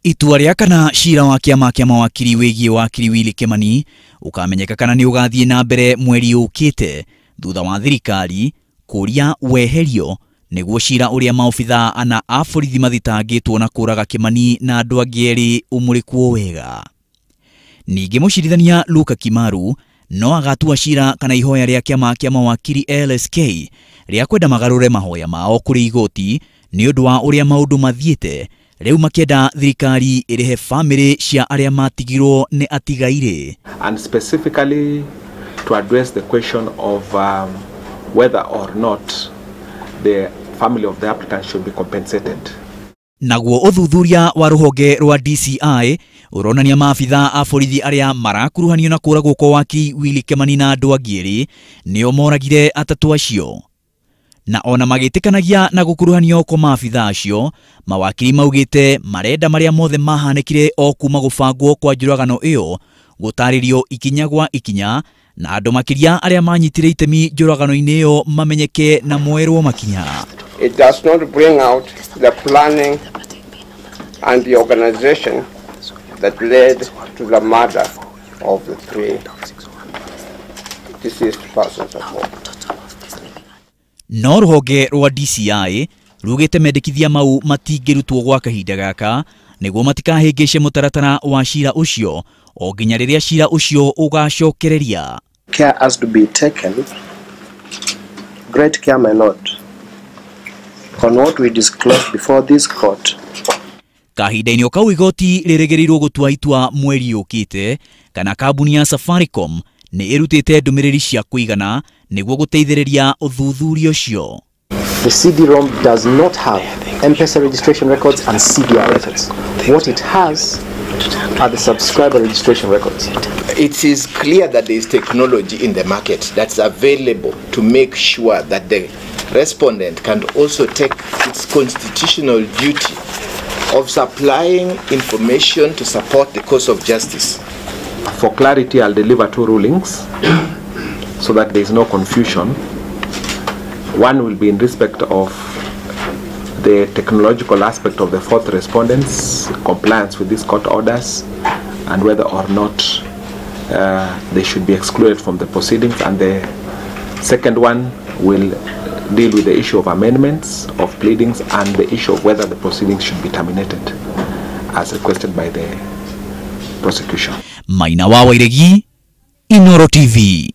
Uthuthuria kana ciira wa kiama kia mawakiri wigii Wakirii Willy Kimani ukamenyeka kana ni ugathii nambere mweri ukite thutha wa thirikari kuria weherio niguo ciira uria maofitha ana a borithi mathitangitwo na kuuraga Kimani na andu angi eri umurikuo wega. Ningi mucirithania Luka Kimaru no agatua ciira kana ihoya ria kiama kia mawakiri LSK ria kwenda magarure mahoya mao kuri igoti ni undu wa uria maundu mathiete. Reu makienda thirikari irihe family cia aria matigirwo ni atigaire. And specifically to address the question of whether or not the family of the applicant should be compensated. Naguo uthuthuria wa ruhonge rwa DCI uronania maafitha a borithi aria marakuruhanio na kuuragwo kwa Wakirii Willy Kimani na andu angi eri nio moragire atatu acio. Na ona magitikanagia na gukuruhanio kwa maafitha acio, mawakiri maugite marenda maria mothe mahanekire o kuma gubangwo kwa njuragano iyo gutaririo ikinya gwa ikinya na andu makiria aria manyitire itemi njuragano-ini iyo mamenyeke na moerwo makinya. It does not bring out the planning and the organization that led to the murder of the three deceased persons of war. No ruhonge rwa DCI rugite mendekithia mau matingirutwo gwa kahinda gaka niguo matikahingice mutaratara wa ciira ucio o nginya riria ciira ucio ugacokereria. Care has to be taken, great care my lord, on what we disclosed before this court. Kahinda-ini o kau igoti ririgereirwo gutua itua mweri ukite kana kambuni ya Safaricom ni irutite ndumiriri cia kuigana niguo guteithiriria uthuthuria ucio. The CD-ROM does not have M-Pesa registration records and CDR records. What it has are the subscriber registration records. It is clear that there is technology in the market that's available to make sure that the respondent can also take its constitutional duty of supplying information to support the cause of justice. For clarity, I'll deliver two rulings so that there is no confusion. One will be in respect of the technological aspect of the fourth respondent's compliance with these court orders and whether or not they should be excluded from the proceedings, and the second one will deal with the issue of amendments of pleadings and the issue of whether the proceedings should be terminated as requested by the prosecution. Maina wa Wambiriirie, Inooro TV.